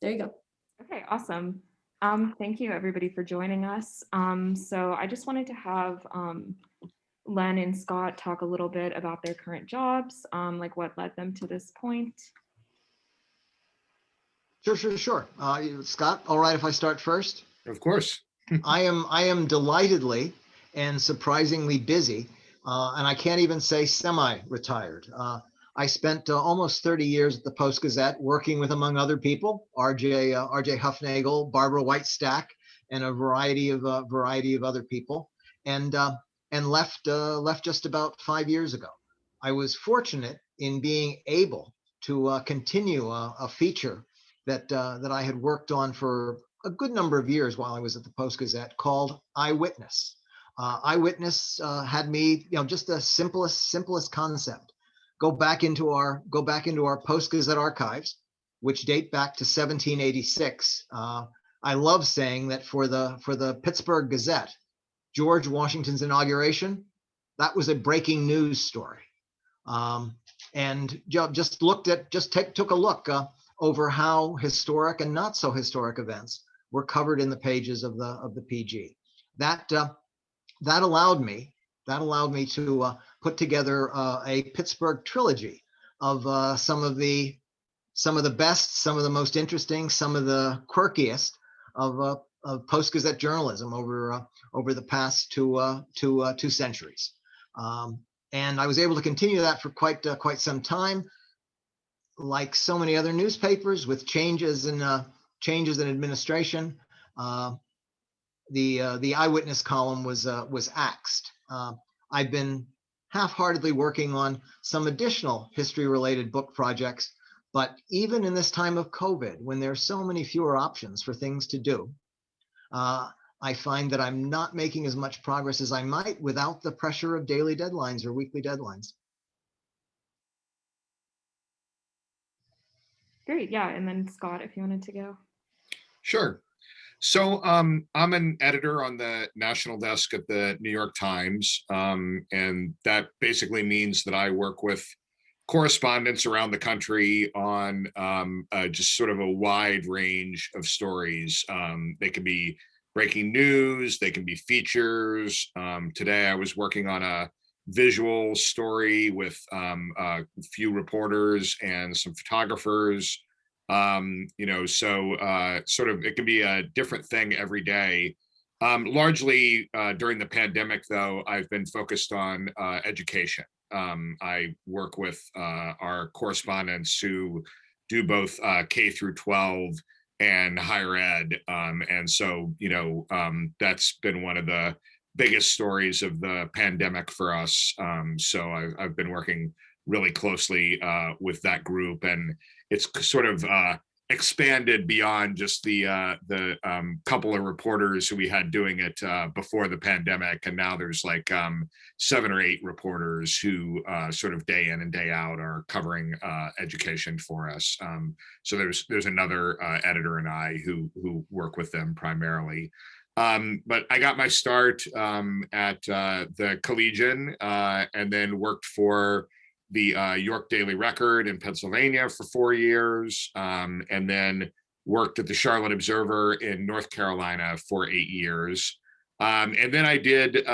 There you go. Okay, awesome. Thank you everybody for joining us. So I just wanted to have Len and Scott talk a little bit about their current jobs, like what led them to this point. Sure. Scott, all right if I start first? Of course. I am delightedly and surprisingly busy, and I can't even say semi-retired. I spent almost 30 years at the Post-Gazette working with, among other people, RJ Huffnagel, Barbara Whitestack, and a variety of other people, and left just about 5 years ago. I was fortunate in being able to continue a feature that I had worked on for a good number of years while I was at the Post-Gazette, called Eyewitness. Eyewitness had me, just the simplest concept. Go back into our Post-Gazette archives, which date back to 1786. I love saying that for the Pittsburgh Gazette, George Washington's inauguration, that was a breaking news story. And took a look over how historic and not so historic events were covered in the pages of the PG. That allowed me to put together a Pittsburgh trilogy of some of the best, some of the most interesting, some of the quirkiest of Post-Gazette journalism over the past two centuries. And I was able to continue that for quite some time. Like so many other newspapers, with changes in administration, the Eyewitness column was axed. I've been half-heartedly working on some additional history-related book projects, but even in this time of COVID, when there are so many fewer options for things to do, I find that I'm not making as much progress as I might without the pressure of daily deadlines or weekly deadlines. Great, yeah, and then Scott, if you wanted to go. Sure. So I'm an editor on the national desk at the New York Times, and that basically means that I work with correspondents around the country on just sort of a wide range of stories. They can be breaking news, they can be features. Today I was working on a visual story with a few reporters and some photographers. So sort of it can be a different thing every day. Largely during the pandemic, though, I've been focused on education. I work with our correspondents who do both K through 12 and higher ed. And so, that's been one of the biggest stories of the pandemic for us. So I've been working really closely with that group, and it's sort of expanded beyond just the couple of reporters who we had doing it before the pandemic, and now there's like 7 or 8 reporters who sort of day in and day out are covering education for us. So there's another editor and I who work with them primarily. But I got my start at the Collegian, and then worked for the York Daily Record in Pennsylvania for 4 years, and then worked at the Charlotte Observer in North Carolina for 8 years. And then I did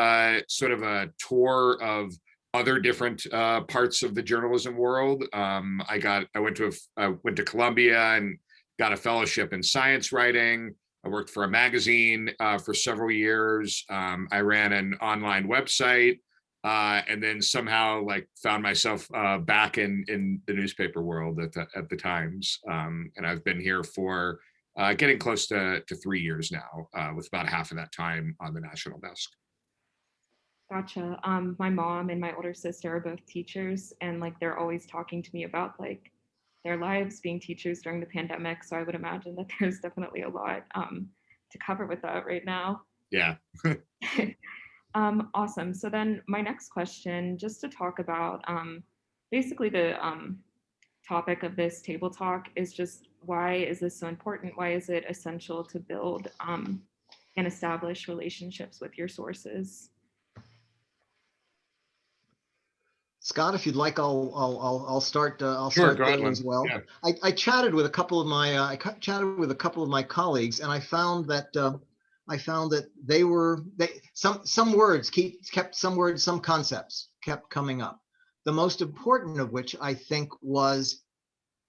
sort of a tour of other different parts of the journalism world. I went to Columbia and got a fellowship in science writing. I worked for a magazine for several years. I ran an online website, and then somehow found myself back in the newspaper world at the Times. And I've been here for getting close to 3 years now, with about half of that time on the national desk. Gotcha. My mom and my older sister are both teachers, and they're always talking to me about their lives being teachers during the pandemic. So I would imagine that there's definitely a lot to cover with that right now. Yeah. Awesome. So then my next question, just to talk about basically the topic of this table talk, is just why is this so important? Why is it essential to build and establish relationships with your sources? Scott, if you'd like, I'll start. I'll Sure, start go ahead, there Len. as well. Yeah. I chatted with a couple of my chatted with a couple of my colleagues, and I found that some words kept some words, some concepts kept coming up. The most important of which I think was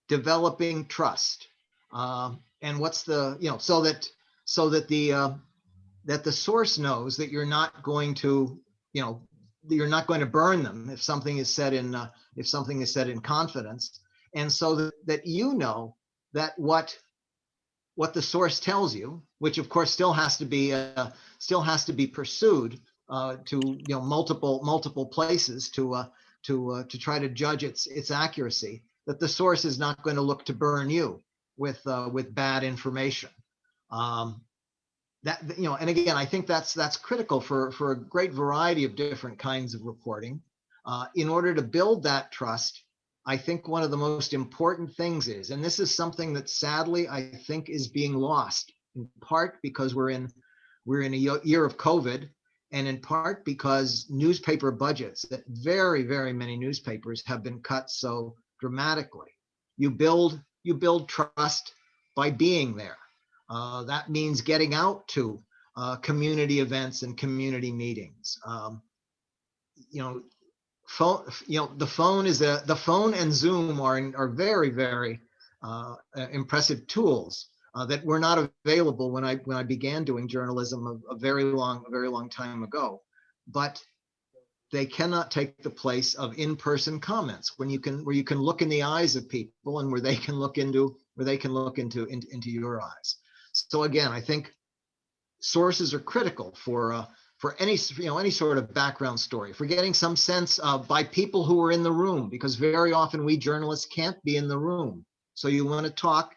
developing trust. And what's the so that the source knows that you're not going to you're not going to burn them if something is said in confidence, and so that that what the source tells you, which of course still has to be pursued to multiple places to try to judge its accuracy, that the source is not going to look to burn you with bad information. And again, I think that's critical for a great variety of different kinds of reporting. In order to build that trust, I think one of the most important things is, and this is something that sadly I think is being lost, in part because we're in a year of COVID, and in part because newspaper budgets, that very, very many newspapers have been cut so dramatically. You build trust by being there. That means getting out to community events and community meetings. The phone and Zoom are very, very impressive tools that were not available when I began doing journalism a very long time ago. But they cannot take the place of in-person comments where you can look in the eyes of people, and where they can look into your eyes. So again, I think sources are critical for any sort of background story, for getting some sense by people who are in the room, because very often we journalists can't be in the room. So you want to talk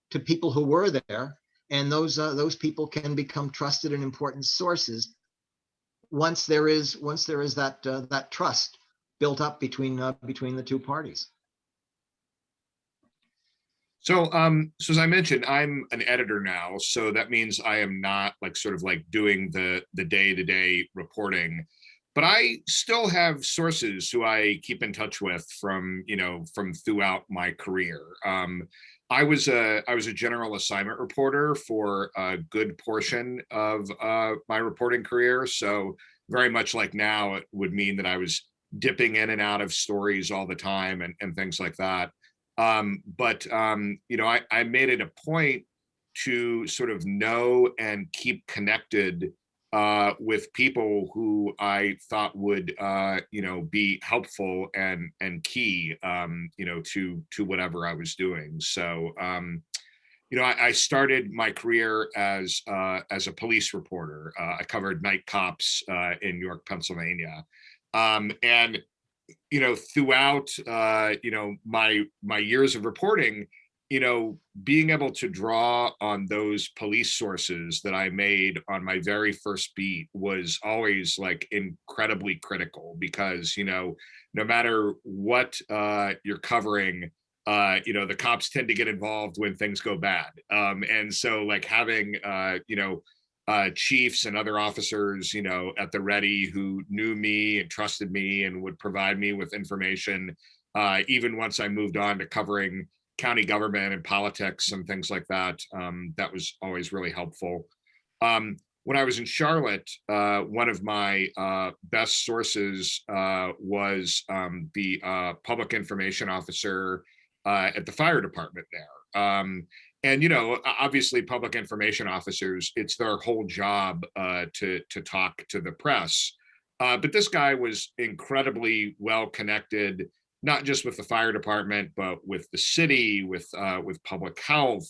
to people who were there, and those people can become trusted and important sources once there is that trust built up between the two parties. So, so as I mentioned, I'm an editor now, so that means I am not doing the day-to-day reporting, but I still have sources who I keep in touch with from throughout my career. I was a general assignment reporter for a good portion of my reporting career, so very much like now, it would mean that I was dipping in and out of stories all the time and things like that. But I made it a point to sort of know and keep connected with people who I thought would be helpful and key to whatever I was doing. So I started my career as a police reporter. I covered night cops in York, Pennsylvania, and throughout my years of reporting, being able to draw on those police sources that I made on my very first beat was always incredibly critical, because no matter what you're covering, the cops tend to get involved when things go bad, and so having chiefs and other officers, at the ready, who knew me and trusted me and would provide me with information, even once I moved on to covering county government and politics and things like that. That was always really helpful. When I was in Charlotte, one of my best sources was the public information officer at the fire department there. And obviously, public information officers, it's their whole job to talk to the press. But this guy was incredibly well connected, not just with the fire department, but with the city, with public health.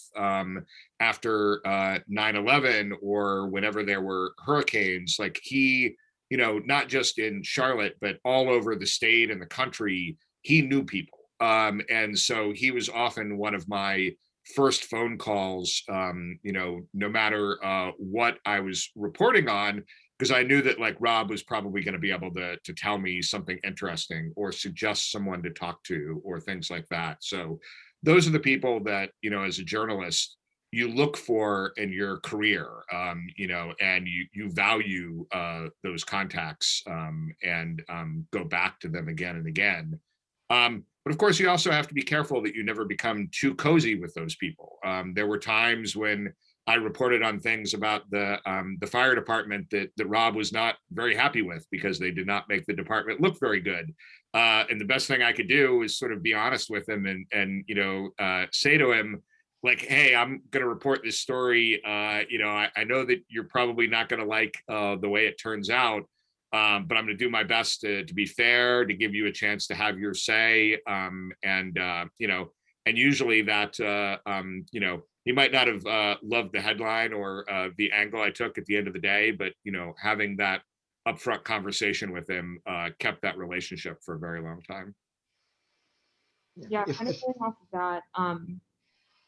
After 9/11, or whenever there were hurricanes, he, not just in Charlotte, but all over the state and the country, he knew people. And so he was often one of my first phone calls, no matter what I was reporting on, because I knew that Rob was probably going to be able to tell me something interesting or suggest someone to talk to or things like that. So those are the people that, as a journalist, you look for in your career, and you value those contacts, and go back to them again and again. But of course, you also have to be careful that you never become too cozy with those people. There were times when I reported on things about the fire department that Rob was not very happy with because they did not make the department look very good. And the best thing I could do is sort of be honest with him and say to him, like, hey, I'm going to report this story. I know that you're probably not going to like the way it turns out, but I'm going to do my best to be fair, to give you a chance to have your say. And usually that, he might not have loved the headline or the angle I took at the end of the day, but, having that upfront conversation with him kept that relationship for a very long time. Yeah, kind of going off of that.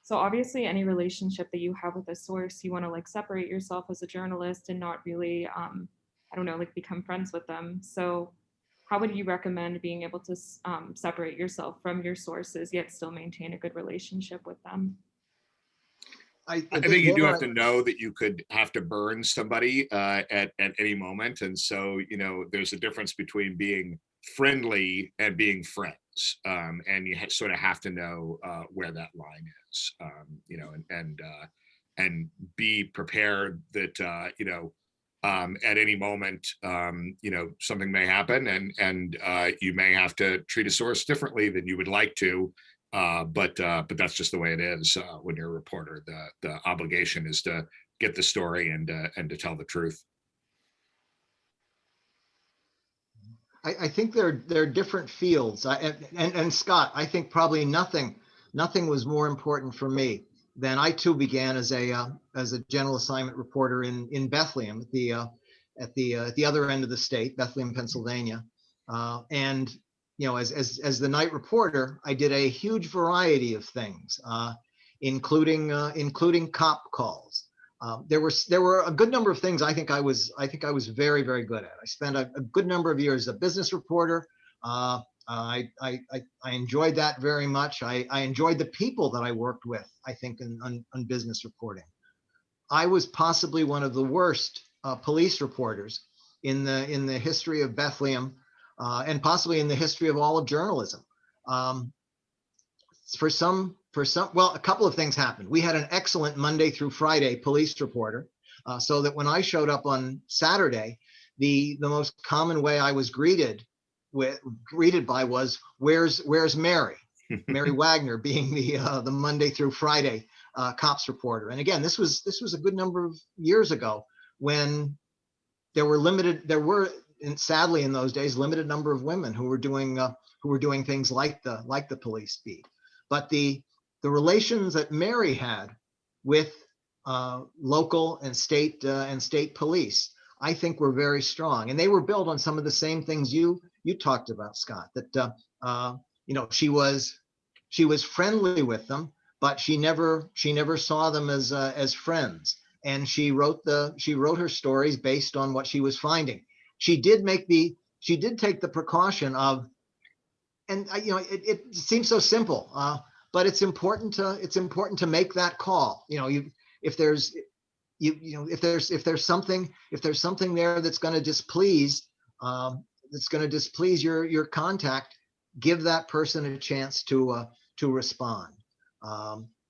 So obviously any relationship that you have with a source, you want to like separate yourself as a journalist and not really, like become friends with them. So how would you recommend being able to separate yourself from your sources, yet still maintain a good relationship with them? I think you do have to know that you could have to burn somebody at any moment. And so, there's a difference between being friendly and being friends. And you sort of have to know where that line is, and be prepared that, at any moment, something may happen and you may have to treat a source differently than you would like to. But that's just the way it is when you're a reporter. The obligation is to get the story and to tell the truth. I think there are different fields. And Scott, I think probably nothing was more important for me than I too began as a general assignment reporter in Bethlehem at the other end of the state, Bethlehem, Pennsylvania, and as the night reporter, I did a huge variety of things, including cop calls. There were a good number of things I think I was very, very good at. I spent a good number of years as a business reporter. I enjoyed that very much. I enjoyed the people that I worked with, I think, on business reporting. I was possibly one of the worst police reporters in the history of Bethlehem, and possibly in the history of all of journalism. Well, a couple of things happened. We had an excellent Monday through Friday police reporter, so that when I showed up on Saturday, the most common way I was greeted by was, "Where's Mary?" Mary Wagner being the Monday through Friday cops reporter. And again, this was a good number of years ago when there were and sadly in those days limited number of women who were doing things like the police beat. But the relations that Mary had with local and state police, I think, were very strong, and they were built on some of the same things you talked about, Scott. That she was friendly with them, but she never saw them as friends, and she wrote her stories based on what she was finding. She did take the precaution of, and it seems so simple, but it's important to make that call. If there's something there that's going to displease your contact, give that person a chance to respond.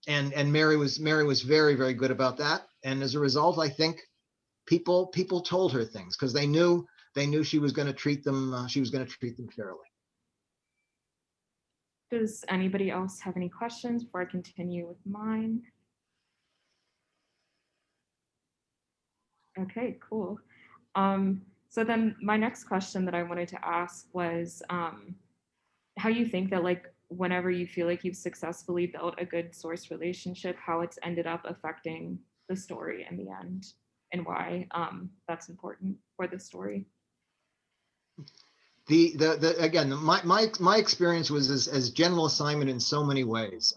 And Mary was very, very good about that. And as a result, I think people told her things because they knew she was going to treat them fairly. Does anybody else have any questions before I continue with mine? Okay, cool. So then my next question that I wanted to ask was how you think that, like, whenever you feel like you've successfully built a good source relationship, how it's ended up affecting the story in the end, and why that's important for the story. Again, my experience was as general assignment in so many ways.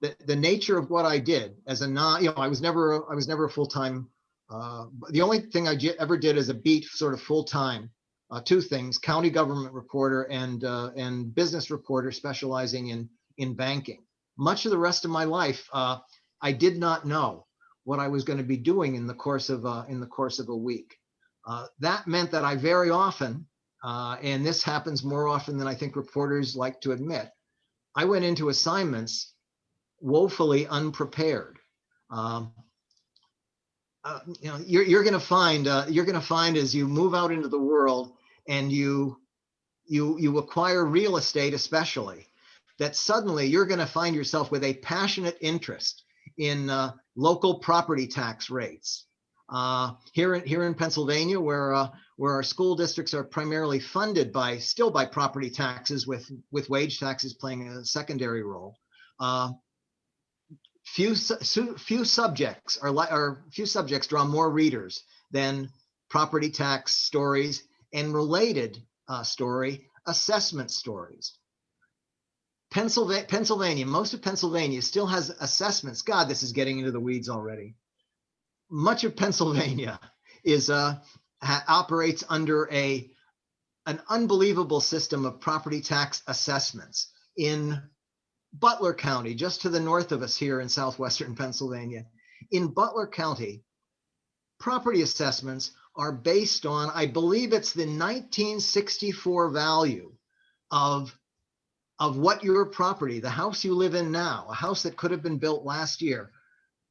The nature of what I did as I was never a full-time. The only thing I ever did as a beat sort of full-time, two things: county government reporter and business reporter specializing in banking. Much of the rest of my life I did not know what I was going to be doing in the course of a week. That meant that I very often, and this happens more often than I think reporters like to admit, I went into assignments woefully unprepared. You're going to find as you move out into the world and you acquire real estate, especially, that suddenly you're going to find yourself with a passionate interest in local property tax rates. Here in Pennsylvania, where our school districts are primarily funded still by property taxes, with wage taxes playing a secondary role. Few subjects draw more readers than property tax stories and related assessment stories. Pennsylvania, most of Pennsylvania still has assessments. God, this is getting into the weeds already. Much of Pennsylvania operates under an unbelievable system of property tax assessments. In Butler County, just to the north of us here in southwestern Pennsylvania, in Butler County, property assessments are based on, I believe it's the 1964 value of what your property, the house you live in now, a house that could have been built last year,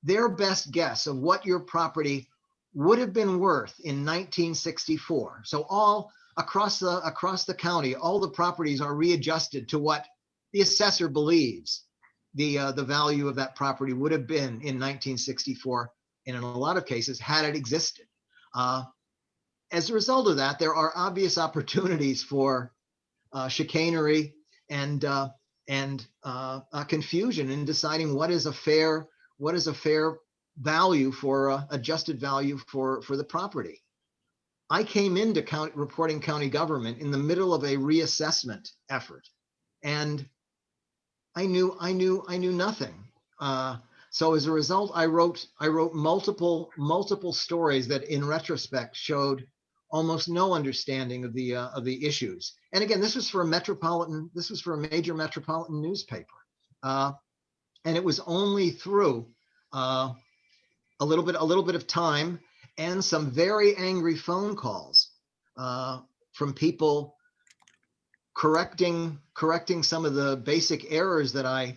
their best guess of what your property would have been worth in 1964. So all across the county, all the properties are readjusted to what the assessor believes the value of that property would have been in 1964, and in a lot of cases, had it existed. As a result of that, there are obvious opportunities for chicanery and confusion in deciding what is a fair value for adjusted value for the property. I came into reporting county government in the middle of a reassessment effort, and I knew nothing. So as a result, I wrote multiple stories that, in retrospect, showed almost no understanding of the issues. And again, this was for a major metropolitan newspaper, and it was only through a little bit of time and some very angry phone calls from people correcting some of the basic errors that I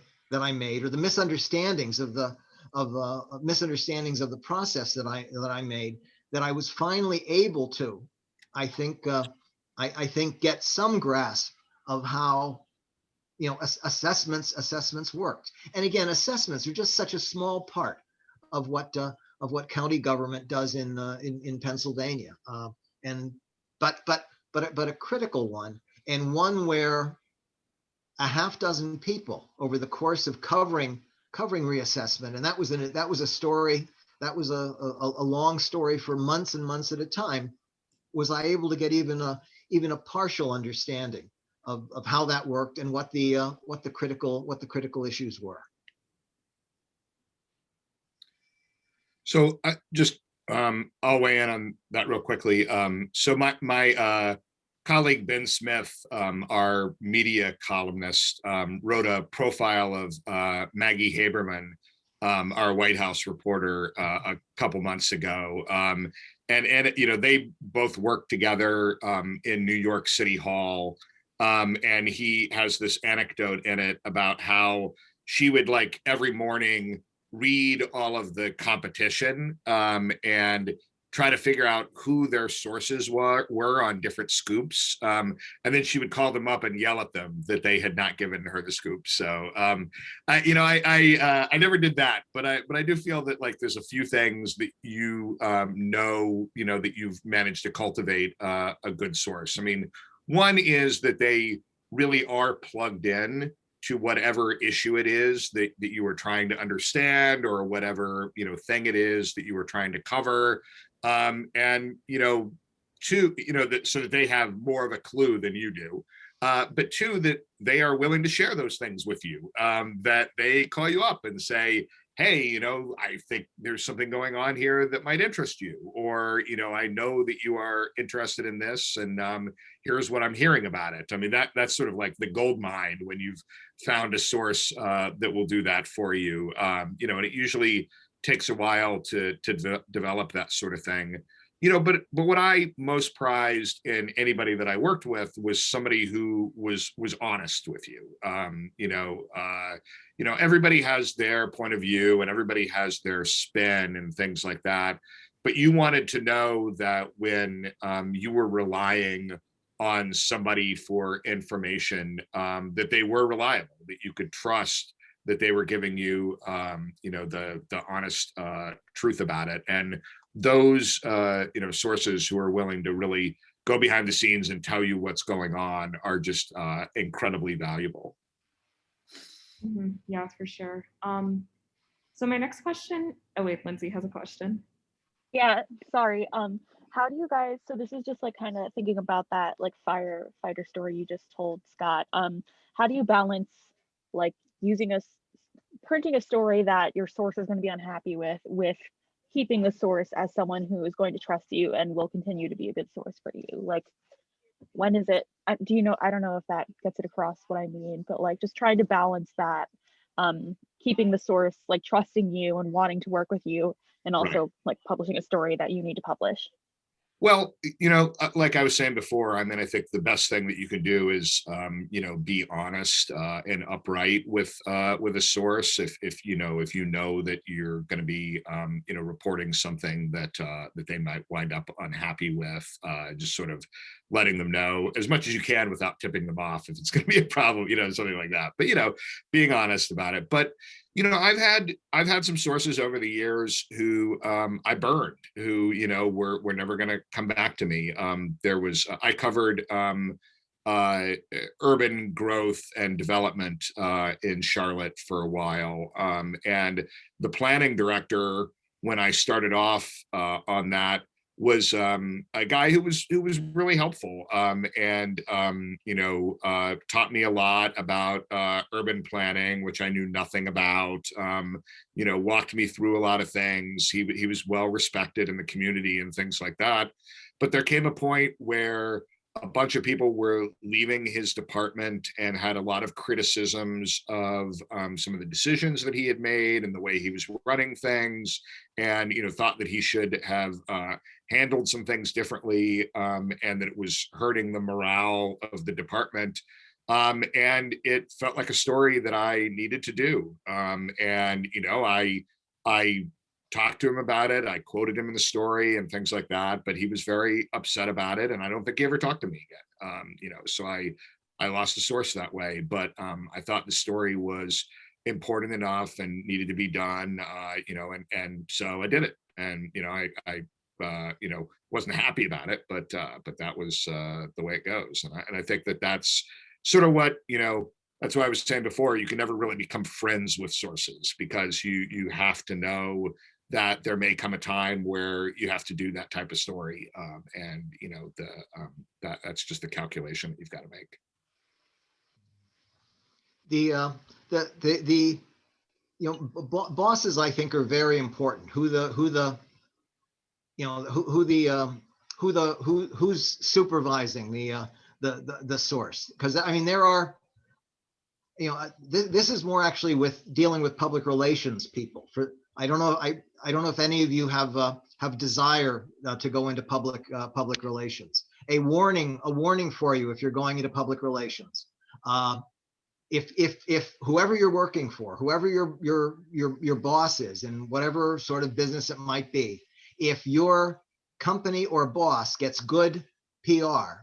made, or the misunderstandings of the process that I made, that I was finally able to, I think, get some grasp of how assessments worked. And again, assessments are just such a small part of what county government does in Pennsylvania, but a critical one, and one where a half dozen people over the course of covering reassessment, and that was a story, that was a long story for months and months at a time, was I able to get even a partial understanding of how that worked and what the critical issues were. So I'll weigh in on that real quickly. So my colleague Ben Smith, our media columnist, wrote a profile of Maggie Haberman, our White House reporter, a couple months ago, and they both worked together in New York City Hall, and he has this anecdote in it about how she would, like, every morning read all of the competition and try to figure out who their sources were on different scoops. And then she would call them up and yell at them that they had not given her the scoop. So, I never did that, but I do feel that, like, there's a few things that that you've managed to cultivate a good source. I mean, one is that they really are plugged in to whatever issue it is that you were trying to understand, or whatever thing it is that you were trying to cover. And two, so that they have more of a clue than you do, but two, that they are willing to share those things with you, that they call you up and say, hey, I think there's something going on here that might interest you, or, I know that you are interested in this, and here's what I'm hearing about it. I mean, that's sort of like the gold mine when you've found a source that will do that for you. And it usually takes a while to develop that sort of thing. But what I most prized in anybody that I worked with was somebody who was honest with you. Everybody has their point of view and everybody has their spin and things like that. But you wanted to know that when you were relying on somebody for information, that they were reliable, that you could trust that they were giving you, the honest truth about it. And those, sources who are willing to really go behind the scenes and tell you what's going on are just incredibly valuable. Yeah, for sure. So my next question, oh wait, Lindsay has a question. Yeah, sorry. How do you guys, so this is just like kind of thinking about that like firefighter story you just told, Scott. How do you balance like printing a story that your source is going to be unhappy with keeping the source as someone who is going to trust you and will continue to be a good source for you? Like, when is it, I don't know if that gets it across what I mean, but like just trying to balance that, keeping the source, like trusting you and wanting to work with you, and also like publishing a story that you need to publish. Well, like I was saying before, I mean, I think the best thing that you can do is, be honest and upright with a source. If you know that you're going to be, reporting something that they might wind up unhappy with, just sort of letting them know as much as you can without tipping them off if it's going to be a problem, something like that. But being honest about it. But I've had some sources over the years who I burned, who were never going to come back to me. I covered urban growth and development in Charlotte for a while, and the planning director when I started off on that was a guy who was really helpful, and taught me a lot about urban planning, which I knew nothing about. Walked me through a lot of things. He was well respected in the community and things like that. But there came a point where a bunch of people were leaving his department and had a lot of criticisms of some of the decisions that he had made and the way he was running things, and thought that he should have handled some things differently, and that it was hurting the morale of the department. And it felt like a story that I needed to do. And I talked to him about it. I quoted him in the story and things like that, but he was very upset about it. And I don't think he ever talked to me again. So I lost a source that way, but I thought the story was important enough and needed to be done, and so I did it. And, I wasn't happy about it, but that was the way it goes. And I think that that's sort of what, that's what I was saying before. You can never really become friends with sources because you have to know that there may come a time where you have to do that type of story, and that's just the calculation that you've got to make. Bosses, I think, are very important. Who's supervising the source? Because I mean, there are, this is more actually with dealing with public relations people. I don't know if any of you have desire to go into public relations. A warning for you if you're going into public relations. If whoever you're working for, whoever your boss is, in whatever sort of business it might be, if your company or boss gets good PR,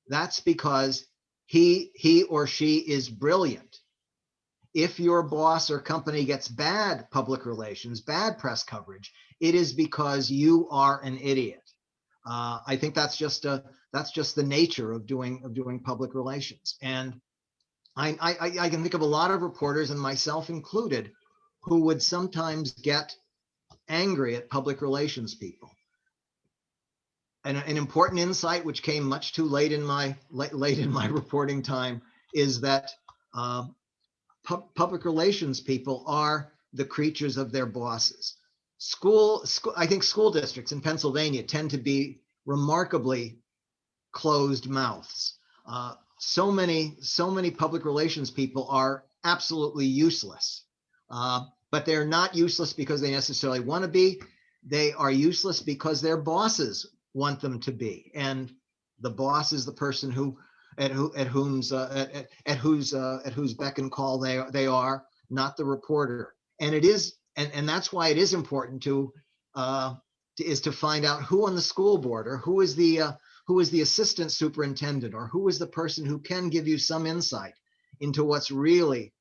that's because he or she is brilliant. If your boss or company gets bad public relations, bad press coverage, it is because you are an idiot. I think that's just the nature of doing public relations. And I can think of a lot of reporters, and myself included, who would sometimes get angry at public relations people. And an important insight, which came much too late in my reporting time, is that public relations people are the creatures of their bosses. I think school districts in Pennsylvania tend to be remarkably closed mouths. So many public relations people are absolutely useless, but they're not useless because they necessarily want to be. They are useless because their bosses want them to be, and the boss is the person at whose beck and call they are, not the reporter. And it is, and that's why it is important to find out who on the school board, or who is the assistant superintendent, or who is the person who can give you some insight into what's really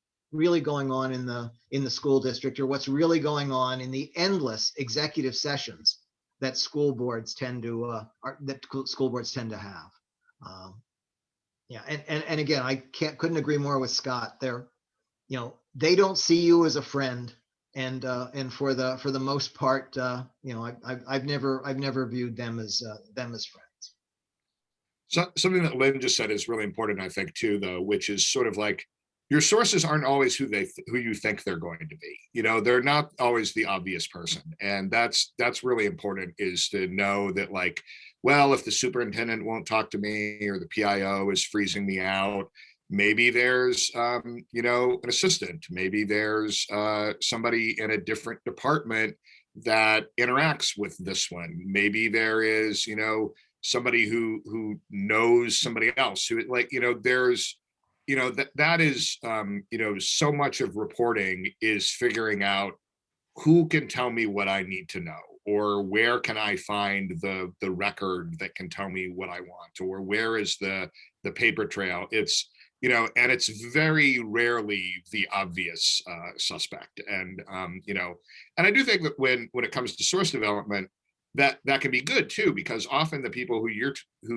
going on in the school district, or what's really going on in the endless executive sessions that school boards tend to have. Yeah, and again, I couldn't agree more with Scott. They don't see you as a friend, and for the most part, I've never viewed them as friends. So something that Len just said is really important, I think, too, though, which is sort of like, your sources aren't always who you think they're going to be. They're not always the obvious person, and that's really important, is to know that, like, well, if the superintendent won't talk to me, or the PIO is freezing me out, maybe there's an assistant, maybe there's somebody in a different department that interacts with this one, maybe there is somebody who knows somebody else, who, like, there's that is so much of reporting is figuring out who can tell me what I need to know, or where can I find the record that can tell me what I want, or where is the paper trail. It's and it's very rarely the obvious suspect. And and I do think that when it comes to source development, that can be good too, because often the people who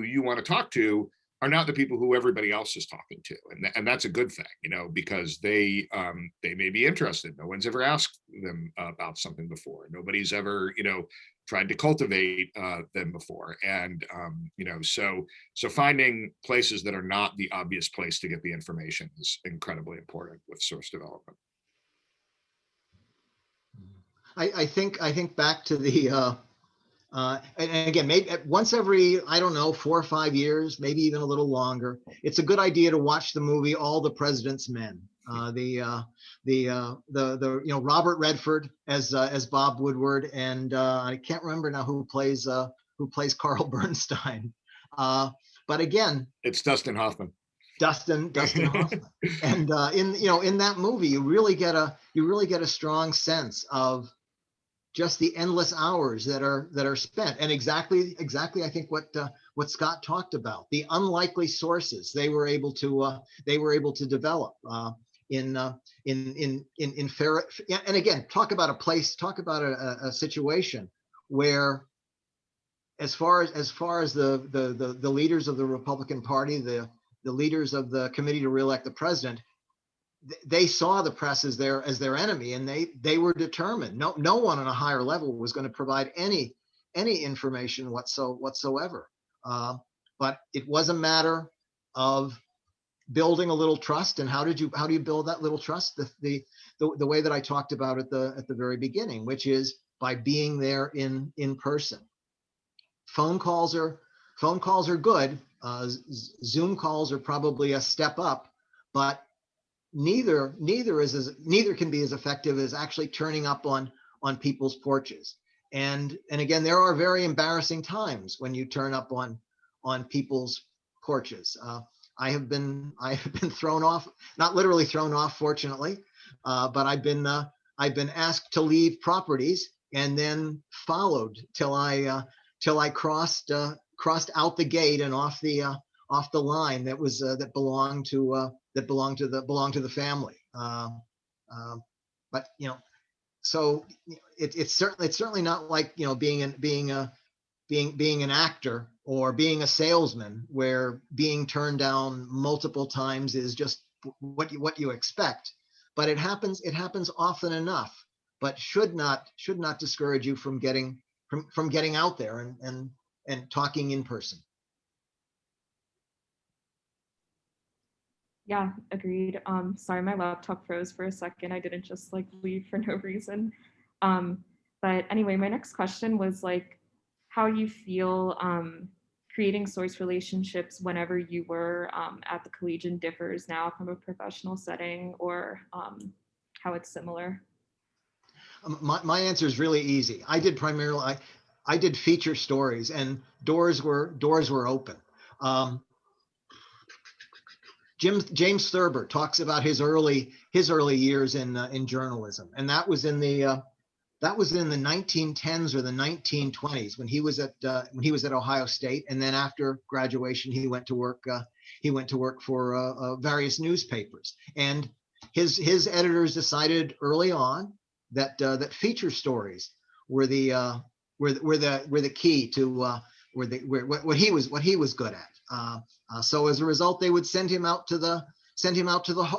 you want to talk to are not the people who everybody else is talking to, and that's a good thing, because they may be interested. No one's ever asked them about something before. Nobody's ever tried to cultivate them before, and so finding places that are not the obvious place to get the information is incredibly important with source development. I think back to the and again, maybe once every, I don't know, 4 or 5 years, maybe even a little longer, it's a good idea to watch the movie All the President's Men. The Robert Redford as Bob Woodward, and I can't remember now who plays Carl Bernstein. But again, it's Dustin Hoffman. Dustin Hoffman. And in that movie, you really get a strong sense of just the endless hours that are spent, and exactly I think what Scott talked about, the unlikely sources they were able to develop in fair. And again, talk about a situation where, as far as the leaders of the Republican Party, the leaders of the committee to reelect the president, they saw the press as their enemy, and they were determined. No one on a higher level was going to provide any information whatsoever. But it was a matter of building a little trust. And how do you build that little trust? The way that I talked about at the very beginning, which is by being there in person. Phone calls are good. Zoom calls are probably a step up, but neither can be as effective as actually turning up on people's porches. And again, there are very embarrassing times when you turn up on people's porches. I have been thrown off, not literally thrown off, fortunately, but I've been asked to leave properties and then followed till I crossed out the gate and off the line that belonged to the family. But so it's certainly not like being an actor or being a salesman, where being turned down multiple times is just what you expect. But it happens often enough, but should not discourage you from getting out there and talking in person. Yeah, agreed. Sorry, my laptop froze for a second. I didn't just like leave for no reason. Um, but anyway, my next question was like how you feel creating source relationships whenever you were at the Collegian differs now from a professional setting, or how it's similar. My answer is really easy. I did feature stories, and doors were open. Um, James Thurber talks about his early years in journalism, and that was in the 1910s or the 1920s when he was at Ohio State, and then after graduation he went to work for various newspapers, and his editors decided early on that feature stories were the key to what he was good at. So as a result, they would send him out to the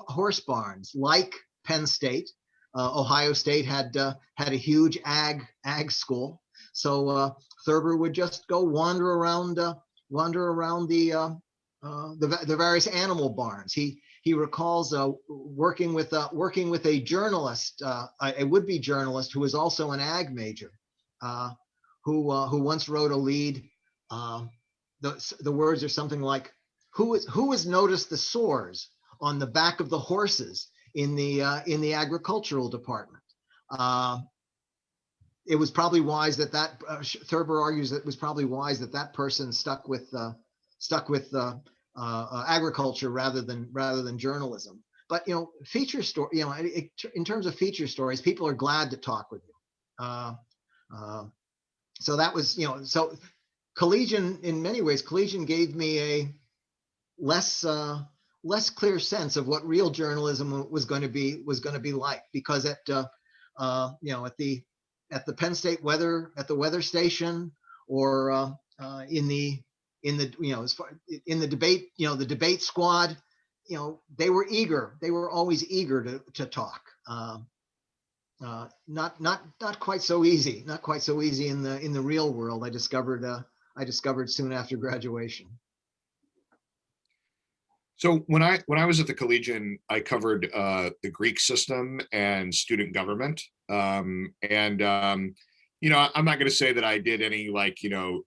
horse barns, like Penn State. Ohio State had a huge ag school, so Thurber would just go wander around the various animal barns. He recalls working with a journalist, a would-be journalist who was also an ag major, who once wrote a lead. The words are something like, "Who has noticed the sores on the back of the horses in the agricultural department?" It was probably wise that Thurber argues that it was probably wise that person stuck with agriculture rather than journalism. But feature story, in terms of feature stories, people are glad to talk with you. So that was, so Collegian, in many ways, Collegian gave me a less clear sense of what real journalism was going to be like, because at the Penn State weather station, or in the debate, the debate squad, they were always eager to talk. Not quite so easy in the real world. I discovered soon after graduation. So when I was at the Collegian, I covered the Greek system and student government. I'm not going to say that I did any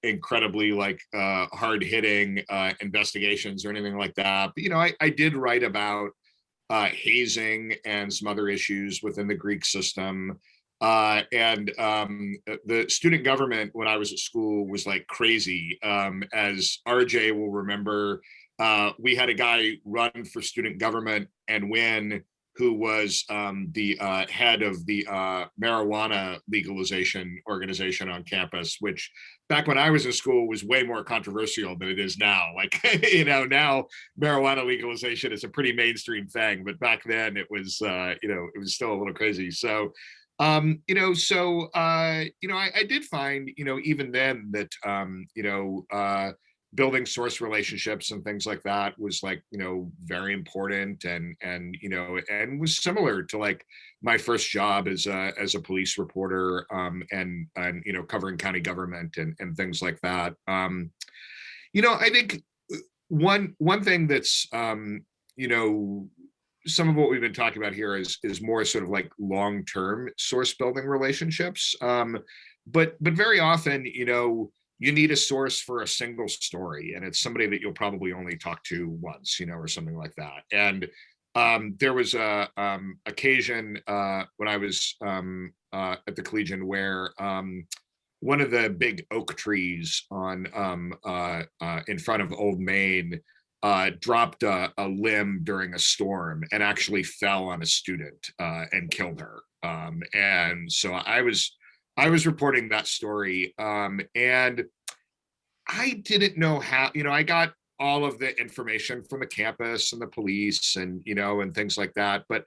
incredibly hard hitting investigations or anything like that. But I did write about hazing and some other issues within the Greek system. The student government when I was at school was like crazy. As RJ will remember, we had a guy run for student government and win, who was the head of the marijuana legalization organization on campus, which back when I was in school was way more controversial than it is now. Now marijuana legalization is a pretty mainstream thing, but back then it was, it was still a little crazy. So, I did find, even then that, building source relationships and things like that was very important, and was similar to my first job as a police reporter, and covering county government and things like that. I think one thing that's some of what we've been talking about here is more sort of long-term source building relationships, but very often you need a source for a single story, and it's somebody that you'll probably only talk to once, or something like that. And there was a occasion when I was at the Collegian where one of the big oak trees on in front of Old Main dropped a limb during a storm and actually fell on a student and killed her. And so I was reporting that story, and I didn't know how, I got all of the information from the campus and the police and, and things like that, but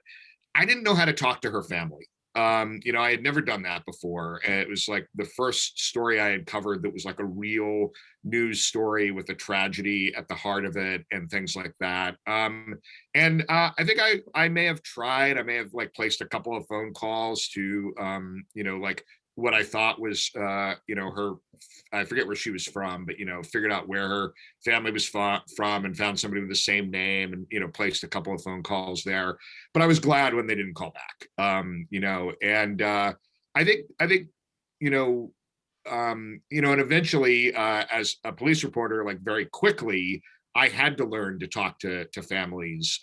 I didn't know how to talk to her family. I had never done that before. And it was the first story I had covered that was a real news story with a tragedy at the heart of it and things like that. I think I may have tried, I may have placed a couple of phone calls to, what I thought was, her, I forget where she was from, but, figured out where her family was from and found somebody with the same name and, placed a couple of phone calls there. But I was glad when they didn't call back, and I think, and eventually, as a police reporter, like very quickly, I had to learn to talk to families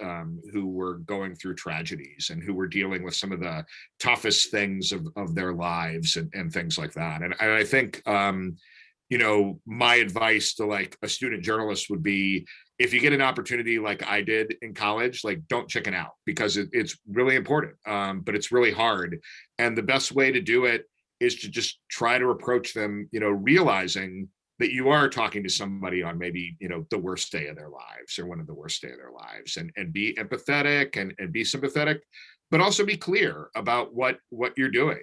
who were going through tragedies and who were dealing with some of the toughest things of their lives and things like that. And I think, my advice to like a student journalist would be, if you get an opportunity like I did in college, like don't chicken out, because it's really important, but it's really hard. And the best way to do it is to just try to approach them, realizing that you are talking to somebody on maybe, the worst day of their lives or one of the worst day of their lives, and be empathetic and be sympathetic, but also be clear about what you're doing,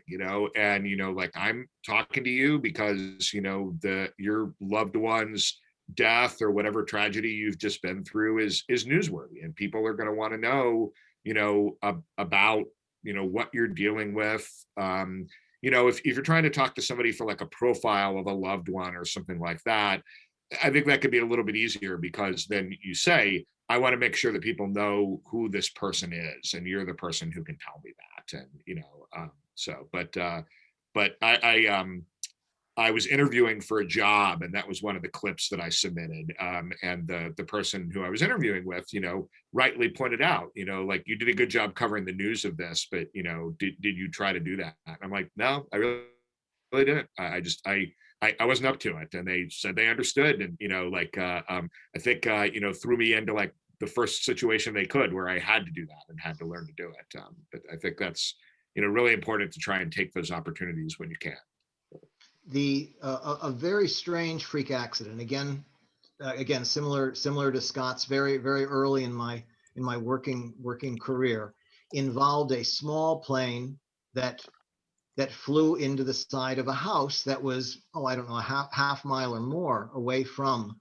and, like, I'm talking to you because, your loved one's death or whatever tragedy you've just been through is newsworthy, and people are going to want to know, about, what you're dealing with. If you're trying to talk to somebody for like a profile of a loved one or something like that, I think that could be a little bit easier, because then you say, I want to make sure that people know who this person is, and you're the person who can tell me that. And, but I was interviewing for a job, and that was one of the clips that I submitted. And the person who I was interviewing with, rightly pointed out, like, you did a good job covering the news of this, but, did you try to do that? And I'm like, no, I really didn't. I wasn't up to it. And they said they understood. And, I think, threw me into like the first situation they could where I had to do that and had to learn to do it. But I think that's, really important to try and take those opportunities when you can. A very strange freak accident, again similar to Scott's, very early in my working career, involved a small plane that flew into the side of a house that was, I don't know, a half mile or more away from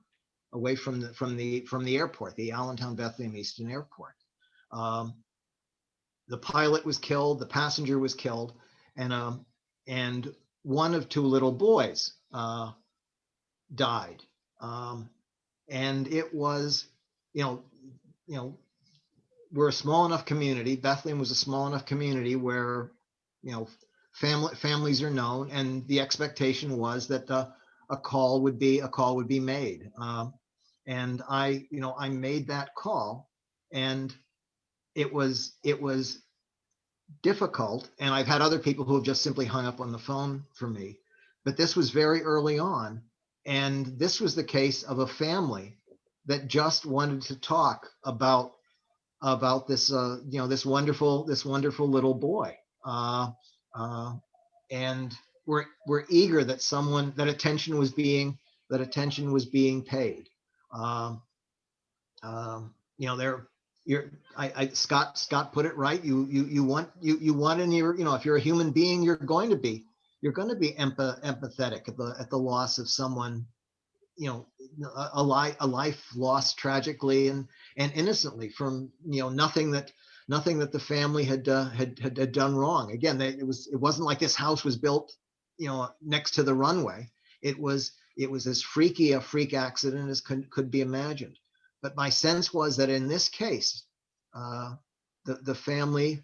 the airport, the Allentown Bethlehem Easton Airport. The pilot was killed, the passenger was killed, and one of two little boys died. And it was, we're a small enough community. Bethlehem was a small enough community where, families are known, and the expectation was that a call would be made. And I made that call, and it was difficult. And I've had other people who have just simply hung up on the phone for me, but this was very early on. And this was the case of a family that just wanted to talk about this, this wonderful little boy. And we're eager that attention was being paid. Scott put it right. You want in your, if you're a human being, you're going to be empathetic at the loss of someone, a life lost tragically and innocently from, nothing that the family had done wrong. Again, it wasn't like this house was built, next to the runway. It was as freaky a freak accident as could be imagined. But my sense was that in this case, the family,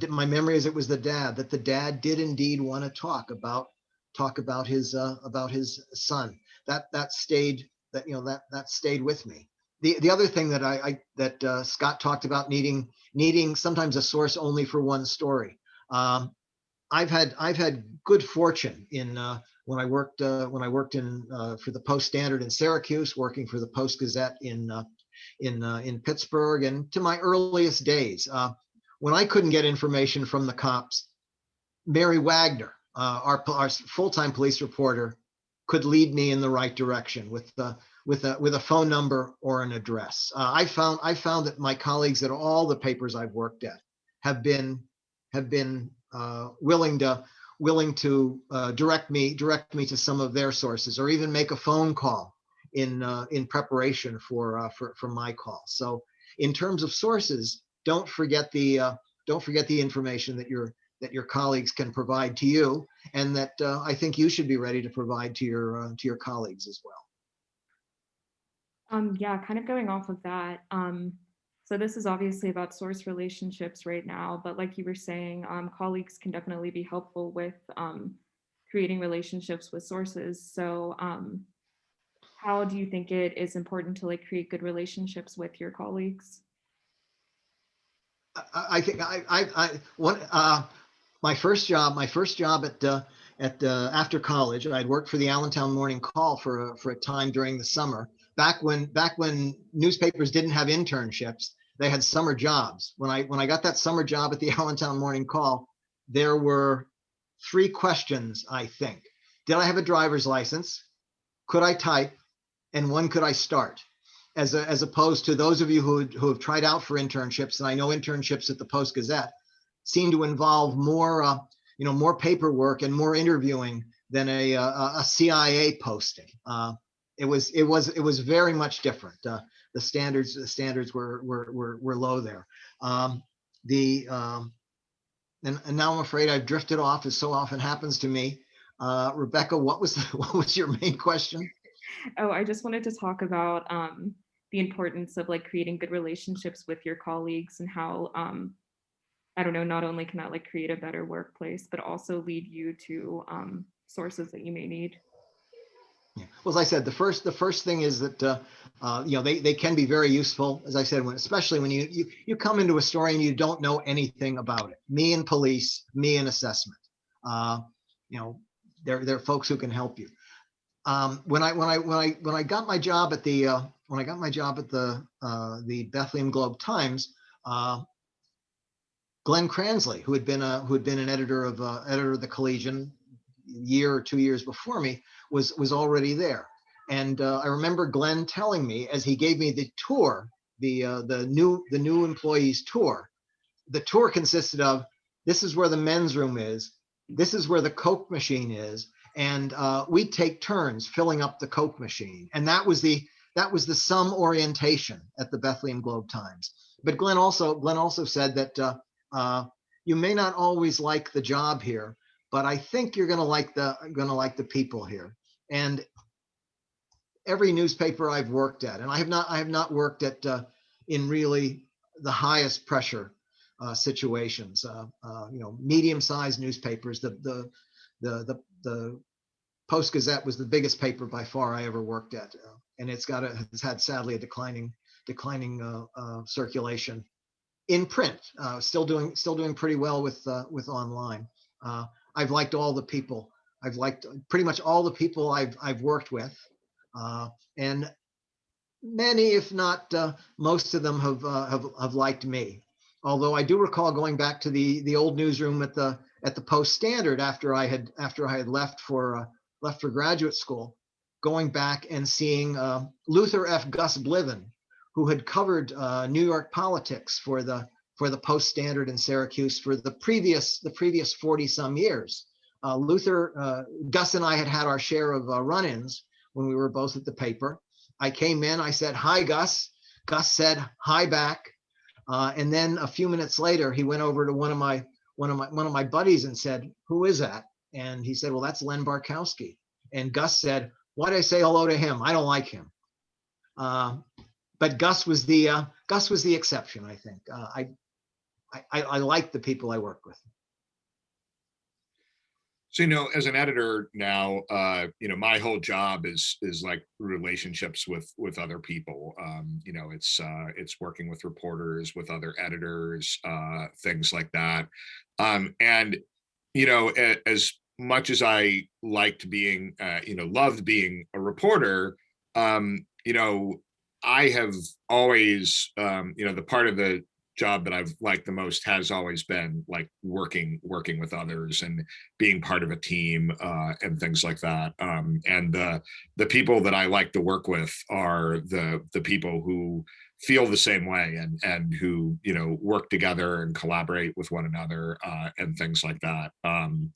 my memory is it was the dad, that the dad did indeed want to talk about his son. That stayed with me. The other thing that Scott talked about, needing sometimes a source only for one story. I've had good fortune in when I worked in for the Post Standard in Syracuse, working for the Post-Gazette in Pittsburgh, and to my earliest days, when I couldn't get information from the cops, Mary Wagner, our full-time police reporter, could lead me in the right direction with a phone number or an address. I found that my colleagues at all the papers I've worked at have been willing to direct me to some of their sources, or even make a phone call in preparation for my call. So in terms of sources, don't forget the information that your colleagues can provide to you, and that I think you should be ready to provide to your colleagues as well. Yeah, kind of going off of that. So this is obviously about source relationships right now, but like you were saying, colleagues can definitely be helpful with creating relationships with sources. So how do you think it is important to like create good relationships with your colleagues? I think my first job at after college, I'd worked for the Allentown Morning Call for a time during the summer. Back when newspapers didn't have internships, they had summer jobs. When I got that summer job at the Allentown Morning Call, there were 3 questions, I think. Did I have a driver's license? Could I type? And when could I start? As opposed to those of you who have tried out for internships, and I know internships at the Post-Gazette seem to involve more more paperwork and more interviewing than a CIA posting. It was very much different. The standards were low there. And now I'm afraid I've drifted off, as so often happens to me. Rebecca, what was your main question? Oh, I just wanted to talk about the importance of like creating good relationships with your colleagues, and how I don't know, not only can that like create a better workplace, but also lead you to sources that you may need. Yeah. Well, as I said, the first thing is that they can be very useful. As I said, especially when you come into a story and you don't know anything about it. Me and police, me and assessment. They're folks who can help you. When I got my job at the Bethlehem Globe Times, Glenn Cransley, who had been an editor of the Collegian a year or 2 years before me, was already there. And I remember Glenn telling me, as he gave me the tour, the new employees tour. The tour consisted of, this is where the men's room is, this is where the Coke machine is, and we'd take turns filling up the Coke machine. And that was the sum orientation at the Bethlehem Globe Times. But Glenn also said that you may not always like the job here, but I think you're going to like the people here. And every newspaper I've worked at, and I have not worked at in really the highest pressure situations. Medium-sized newspapers. The Post-Gazette was the biggest paper by far I ever worked at, and it's had sadly a declining circulation. In print, still doing pretty well with online. I've liked all the people. I've liked pretty much all the people I've worked with, and many, if not most of them, have liked me. Although I do recall going back to the old newsroom at the Post-Standard after I had left for graduate school, going back and seeing Luther F. Gus Bliven, who had covered New York politics for the Post-Standard in Syracuse for the previous 40 some years. Gus and I had our share of run-ins when we were both at the paper. I came in, I said, "Hi, Gus." Gus said, "Hi back." And then a few minutes later, he went over to one of my buddies and said, "Who is that?" And he said, "Well, that's Len Barcousky." And Gus said, "Why'd I say hello to him? I don't like him." But Gus was the exception, I think. I like the people I work with. So, as an editor now, my whole job is like relationships with other people. It's working with reporters, with other editors, things like that. And as much as I liked being, loved being a reporter, I have always, the part of the job that I've liked the most has always been like working with others and being part of a team and things like that. And the people that I like to work with are the people who feel the same way and who work together and collaborate with one another and things like that. And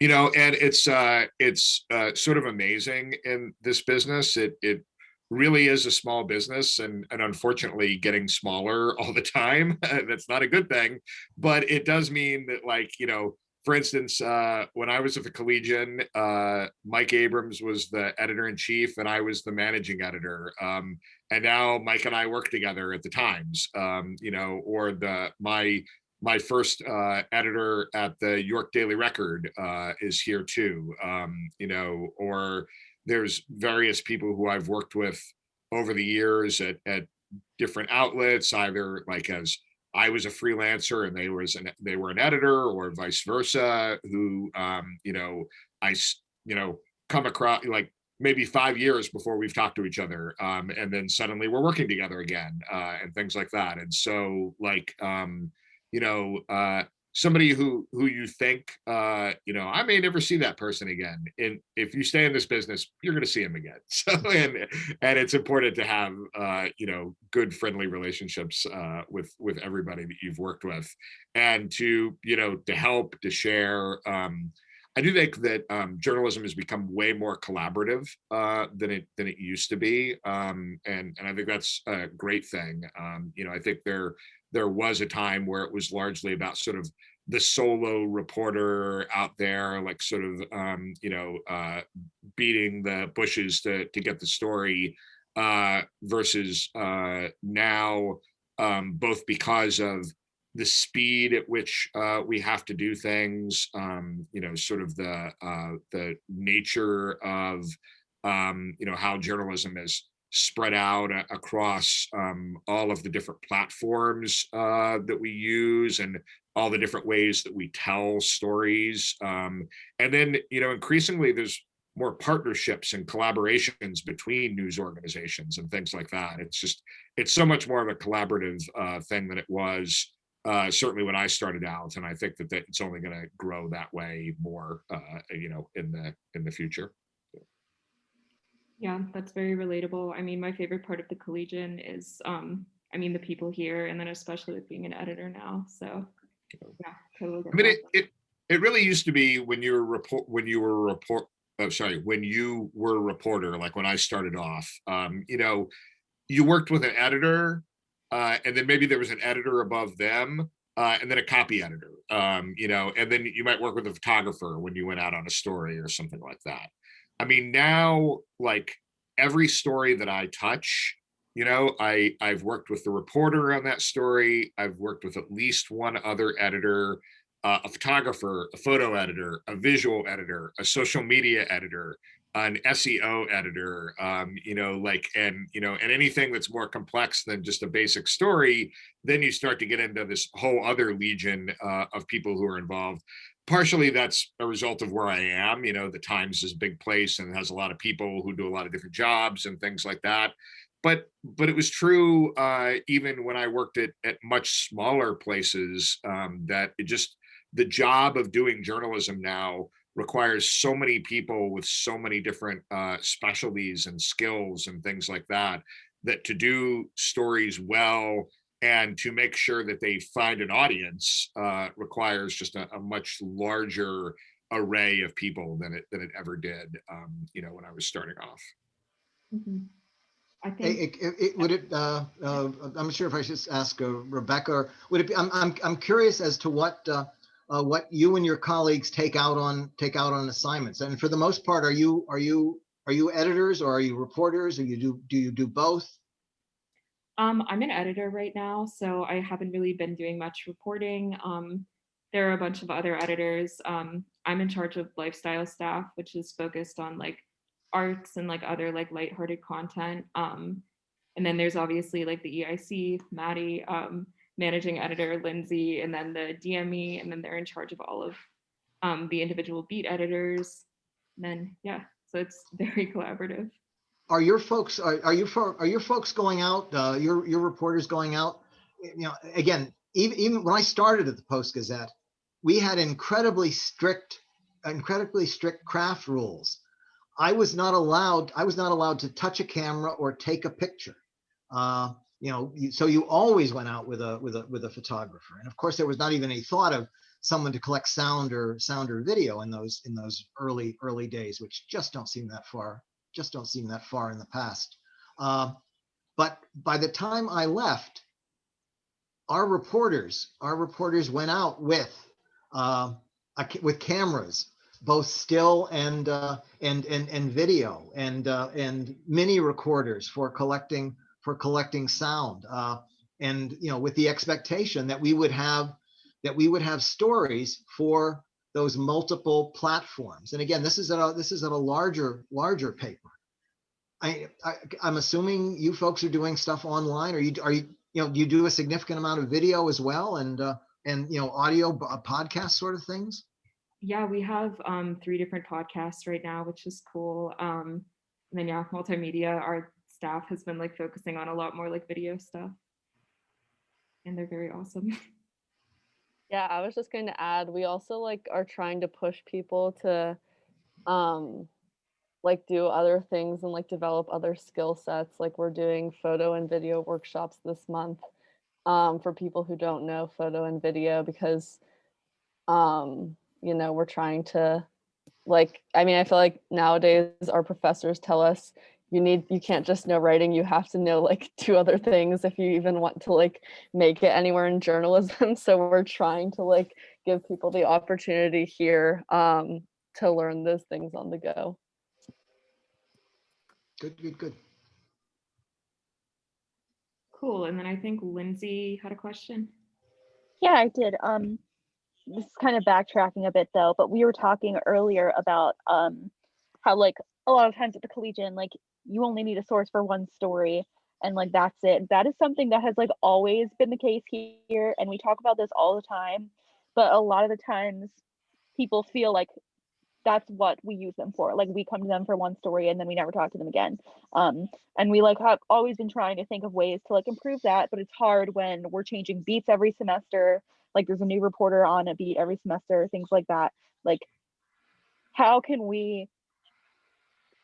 it's sort of amazing in this business. It really is a small business, and unfortunately getting smaller all the time. That's not a good thing, but it does mean that, like, for instance, when I was at the Collegian, Mike Abrams was the editor-in-chief and I was the managing editor. And now Mike and I work together at the Times, or my first editor at the York Daily Record is here too, or there's various people who I've worked with over the years at different outlets, either like as I was a freelancer and they were an editor, or vice versa, who I come across like maybe 5 years before we've talked to each other, and then suddenly we're working together again, and things like that. And so, like, somebody who you think, I may never see that person again, and if you stay in this business, you're going to see him again. So, and it's important to have good, friendly relationships with everybody that you've worked with, and to help, to share. I do think that journalism has become way more collaborative than it used to be, and I think that's a great thing. I think there was a time where it was largely about sort of the solo reporter out there, like sort of beating the bushes to get the story, versus now, both because of the speed at which we have to do things, sort of the nature of how journalism is spread out across all of the different platforms that we use, and all the different ways that we tell stories. And then, increasingly there's more partnerships and collaborations between news organizations and things like that. It's so much more of a collaborative thing than it was certainly when I started out, and I think that it's only going to grow that way more, in the future. Yeah, that's very relatable. I mean, my favorite part of the Collegian is, the people here, and then especially with being an editor now. So, yeah, totally. I mean, it really used to be when you were a reporter, like when I started off, you worked with an editor, and then maybe there was an editor above them, and then a copy editor, and then you might work with a photographer when you went out on a story or something like that. I mean, now, like, every story that I touch, I've worked with the reporter on that story. I've worked with at least one other editor, a photographer, a photo editor, a visual editor, a social media editor, an SEO editor, and anything that's more complex than just a basic story, then you start to get into this whole other legion of people who are involved. Partially that's a result of where I am. The Times is a big place and it has a lot of people who do a lot of different jobs and things like that. But it was true even when I worked at much smaller places, that the job of doing journalism now requires so many people with so many different specialties and skills and things like that, that to do stories well and to make sure that they find an audience requires just a much larger array of people than it ever did, when I was starting off. Mm-hmm. I think I'm not sure if I should ask Rebecca, or would it be? I'm curious as to what you and your colleagues take out on assignments. And for the most part, are you editors, or are you reporters, or do you do both? I'm an editor right now, so I haven't really been doing much reporting. There are a bunch of other editors. I'm in charge of lifestyle staff, which is focused on like arts and like other like lighthearted content. And then there's obviously like the EIC, Maddie, managing editor, Lindsay, and then the DME, and then they're in charge of all of the individual beat editors. And then, yeah, so it's very collaborative. Are your folks going out? Your reporters going out? Again, even when I started at the Post-Gazette, we had incredibly strict craft rules. I was not allowed to touch a camera or take a picture. So you always went out with a photographer, and of course there was not even a thought of someone to collect sound or video in those early days, which just don't seem that far in the past. But by the time I left, our reporters went out with cameras, both still and video, and mini recorders for collecting sound, and with the expectation that we would have stories for those multiple platforms. And again, this is at a larger paper. I'm assuming you folks are doing stuff online. Are you do you do a significant amount of video as well, and audio podcast sort of things? Yeah, we have 3 different podcasts right now, which is cool. And then yeah, multimedia. Our staff has been like focusing on a lot more like video stuff, and they're very awesome. Yeah, I was just going to add, we also like are trying to push people to like do other things and like develop other skill sets. Like we're doing photo and video workshops this month for people who don't know photo and video, because we're trying to I feel like nowadays our professors tell us you can't just know writing, you have to know like 2 other things if you even want to like make it anywhere in journalism. So we're trying to like give people the opportunity here to learn those things on the go. Good. Cool. And then I think Lindsay had a question. Yeah, I did. This is kind of backtracking a bit though, but we were talking earlier about how like a lot of times at the Collegian, like you only need a source for one story and like that's it. That is something that has like always been the case here, and we talk about this all the time, but a lot of the times people feel like that's what we use them for. Like we come to them for one story and then we never talk to them again. And we like have always been trying to think of ways to like improve that, but it's hard when we're changing beats every semester. Like there's a new reporter on a beat every semester, things like that. Like how can we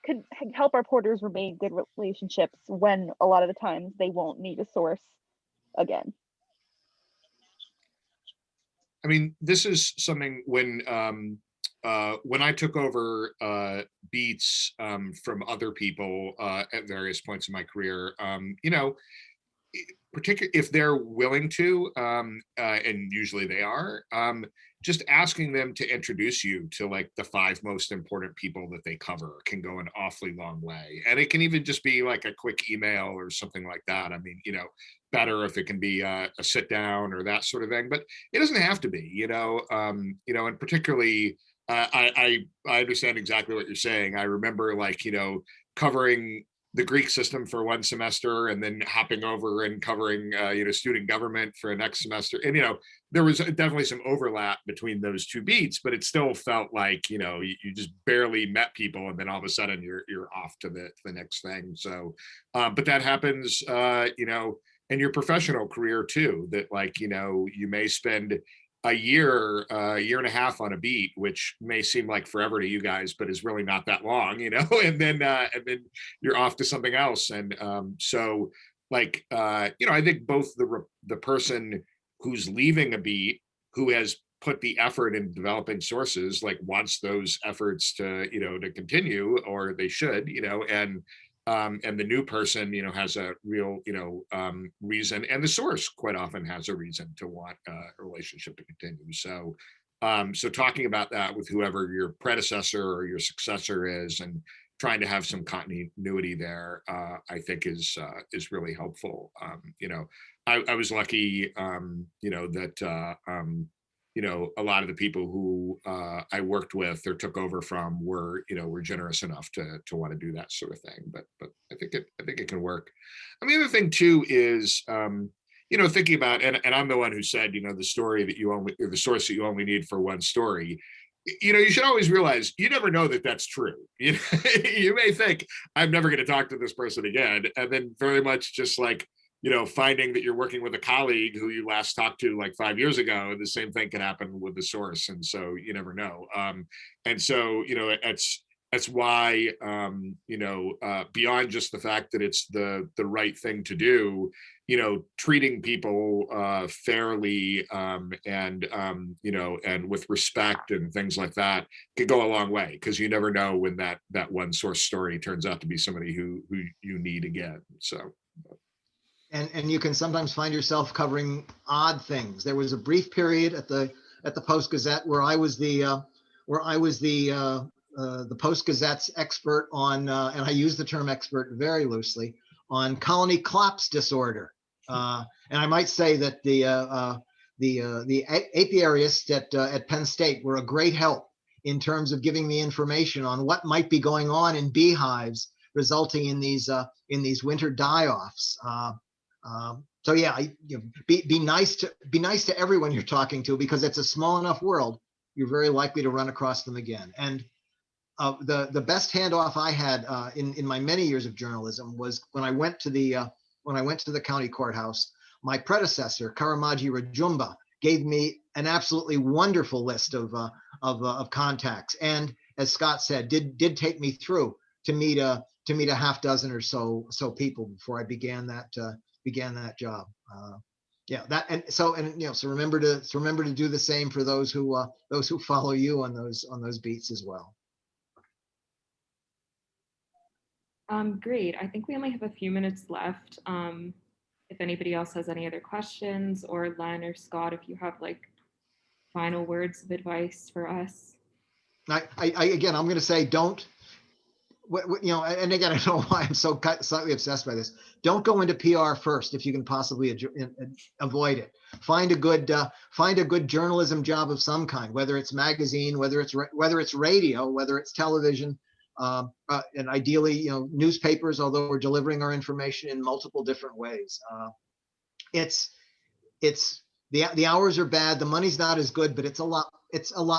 could help our reporters remain good relationships when a lot of the times they won't need a source again? I mean, this is something when I took over beats from other people at various points in my career, particularly if they're willing to, and usually they are, just asking them to introduce you to like the 5 most important people that they cover can go an awfully long way. And it can even just be like a quick email or something like that. I mean, better if it can be a sit down or that sort of thing, but it doesn't have to be, and particularly I understand exactly what you're saying. I remember like, covering the Greek system for one semester and then hopping over and covering, student government for a next semester. And, there was definitely some overlap between those 2 beats, but it still felt like, you just barely met people and then all of a sudden you're off to the next thing. So, but that happens, in your professional career too, that like, you may spend a year and a half on a beat, which may seem like forever to you guys, but is really not that long, and then you're off to something else. And so like, I think both the person who's leaving a beat, who has put the effort in developing sources, like wants those efforts to, to continue, or they should, and the new person, has a real, reason, and the source quite often has a reason to want a relationship to continue. So, so talking about that with whoever your predecessor or your successor is, and trying to have some continuity there, I think is really helpful. I was lucky, that a lot of the people who I worked with or took over from were generous enough to want to do that sort of thing. But I think it can work. I mean, the other thing too is, thinking about, and I'm the one who said, the story that the source that you only need for one story. You should always realize you never know that that's true. You may think I'm never going to talk to this person again, and then very much just like, finding that you're working with a colleague who you last talked to like 5 years ago, the same thing can happen with the source. And so you never know. And so, that's why, beyond just the fact that it's the right thing to do, treating people fairly and with respect and things like that could go a long way, because you never know when that one source story turns out to be somebody who you need again. So. And you can sometimes find yourself covering odd things. There was a brief period at the Post-Gazette where I was the Post-Gazette's expert on, and I use the term expert very loosely, on colony collapse disorder. And I might say that the apiarists at Penn State were a great help in terms of giving me information on what might be going on in beehives, resulting in these winter die-offs. So yeah, be nice to everyone you're talking to, because it's a small enough world. You're very likely to run across them again. And the best handoff I had in my many years of journalism was when I went to the county courthouse. My predecessor, Karamaji Rajumba, gave me an absolutely wonderful list of contacts, and as Scott said, did take me through to meet a half dozen or so people before I began that job. So remember to do the same for those who follow you on those beats as well. Great. I think we only have a few minutes left. If anybody else has any other questions, or Len or Scott, if you have like final words of advice for us. Again, I'm going to say, don't. And again, I don't know why I'm so slightly obsessed by this. Don't go into PR first if you can possibly avoid it. Find a good journalism job of some kind, whether it's magazine, whether it's radio, whether it's television, and ideally, newspapers. Although we're delivering our information in multiple different ways, it's the hours are bad, the money's not as good, but it's a lot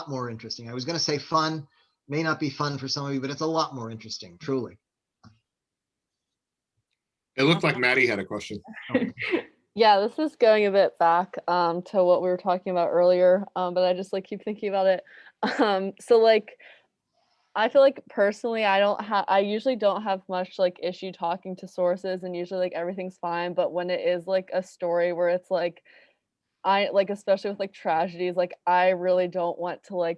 more interesting. I was going to say fun. May not be fun for some of you, but it's a lot more interesting, truly. It looked like Maddie had a question. Yeah, this is going a bit back to what we were talking about earlier, but I just keep thinking about it. So I feel like personally, I usually don't have much issue talking to sources, and usually everything's fine. But when it is a story where it's especially with tragedies, I really don't want to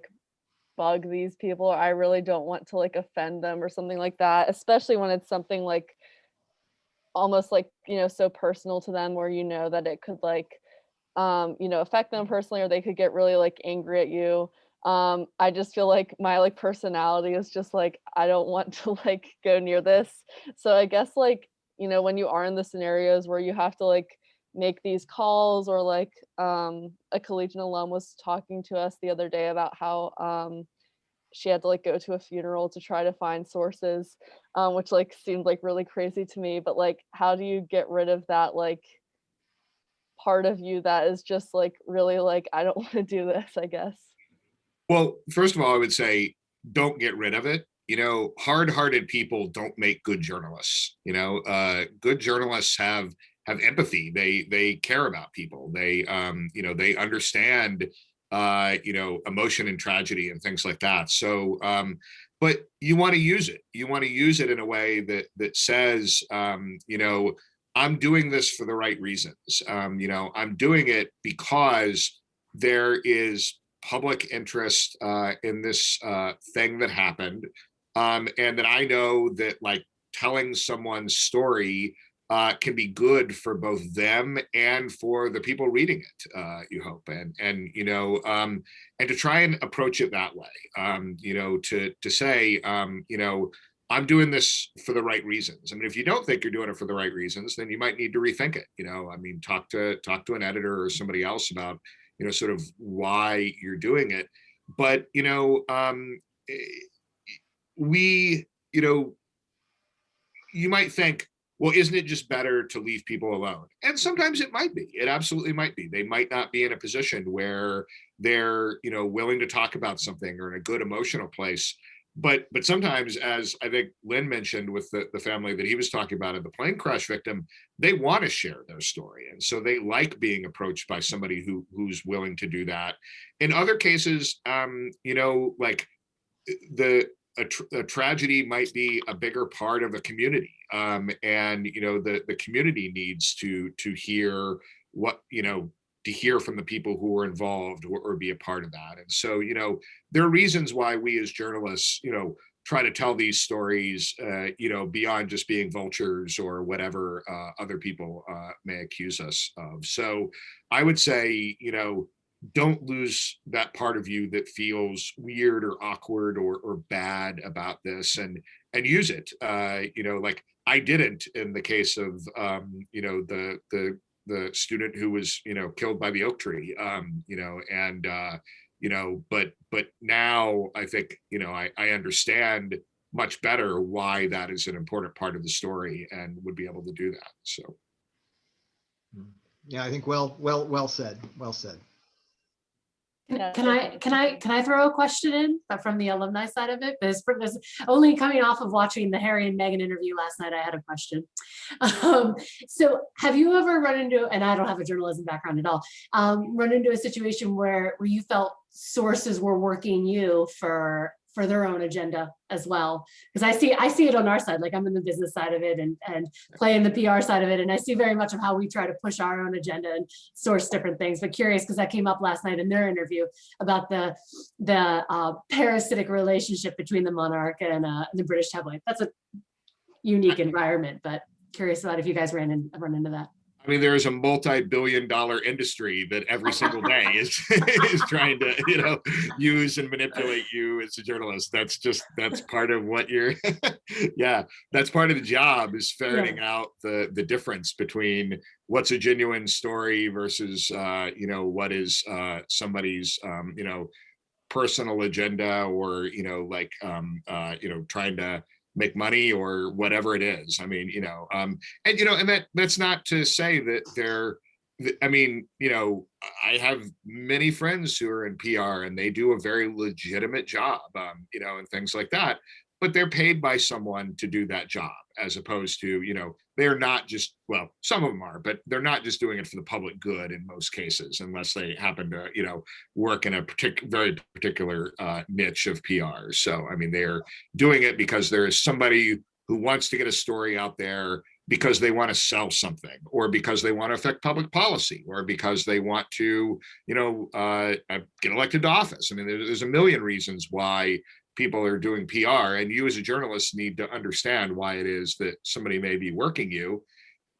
bug these people, or I really don't want to offend them or something like that, especially when it's something almost so personal to them, where that it could affect them personally, or they could get really angry at you. I just feel my personality is just I don't want to go near this. So I guess when you are in the scenarios where you have to make these calls, or a Collegian alum was talking to us the other day about how she had to go to a funeral to try to find sources, which seemed really crazy to me. But how do you get rid of that part of you that is just really I don't want to do this, I guess? Well, first of all, I would say don't get rid of it. Hard-hearted people don't make good journalists. Good journalists have empathy. They care about people. They they understand emotion and tragedy and things like that. So but you want to use it. You want to use it in a way that says I'm doing this for the right reasons. I'm doing it because there is public interest in this thing that happened, and that I know that telling someone's story can be good for both them and for the people reading it, you hope, and to try and approach it that way, to say, I'm doing this for the right reasons. I mean, if you don't think you're doing it for the right reasons, then you might need to rethink it. Talk to an editor or somebody else about, sort of why you're doing it. But, you might think, well, isn't it just better to leave people alone? And sometimes it might be. It absolutely might be. They might not be in a position where they're, willing to talk about something or in a good emotional place. But sometimes, as I think Len mentioned with the family that he was talking about of the plane crash victim, they want to share their story. And so they like being approached by somebody who's willing to do that. In other cases, the a tragedy might be a bigger part of a community, and the community needs to hear what to hear from the people who are involved or be a part of that. And so there are reasons why we as journalists try to tell these stories beyond just being vultures or whatever other people may accuse us of. So I would say don't lose that part of you that feels weird or awkward or bad about this, and use it. Like I didn't in the case of the student who was killed by the oak tree, but now I think I understand much better why that is an important part of the story and would be able to do that. So yeah, I think well said. Can I throw a question in from the alumni side of it? Because only coming off of watching the Harry and Meghan interview last night, I had a question. So have you ever run into, and I don't have a journalism background at all, run into a situation where you felt sources were working you for their own agenda as well? Because I see it on our side, like I'm in the business side of it and play in the PR side of it. And I see very much of how we try to push our own agenda and source different things. But curious, because that came up last night in their interview about the parasitic relationship between the monarch and the British tabloid. That's a unique environment, but curious about if you guys run into that. I mean, there is a multi-billion-dollar industry that every single day is trying to, use and manipulate you as a journalist. That's part of what you're, yeah, that's part of the job, is ferreting out the difference between what's a genuine story versus, what is somebody's, personal agenda, or, trying to make money or whatever it is. I mean, and that's not to say that I have many friends who are in PR and they do a very legitimate job, and things like that, but they're paid by someone to do that job, as opposed to, they're not just, well, some of them are, but they're not just doing it for the public good in most cases, unless they happen to, work in a very particular niche of PR. So, I mean, they're doing it because there is somebody who wants to get a story out there because they want to sell something, or because they want to affect public policy, or because they want to, get elected to office. I mean, there's a million reasons why people are doing PR, and you as a journalist need to understand why it is that somebody may be working you,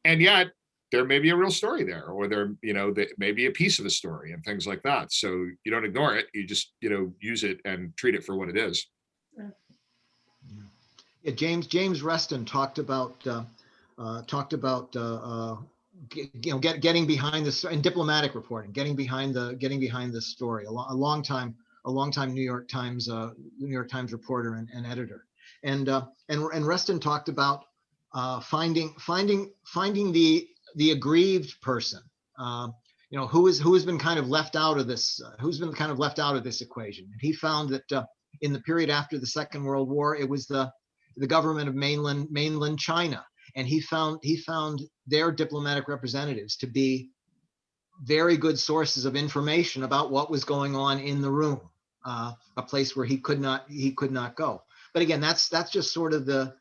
and yet there may be a real story there, or there, that may be a piece of a story and things like that. So you don't ignore it, you just, use it and treat it for what it is. Yeah, James Reston talked about getting behind this in diplomatic reporting, getting behind the story. A long time New York Times reporter and editor, and Reston talked about finding the aggrieved person, who has been kind of left out of this, equation. And he found that in the period after the Second World War, it was the government of mainland China, and he found their diplomatic representatives to be very good sources of information about what was going on in the room, a place where he could not go. But again, that's just sort of the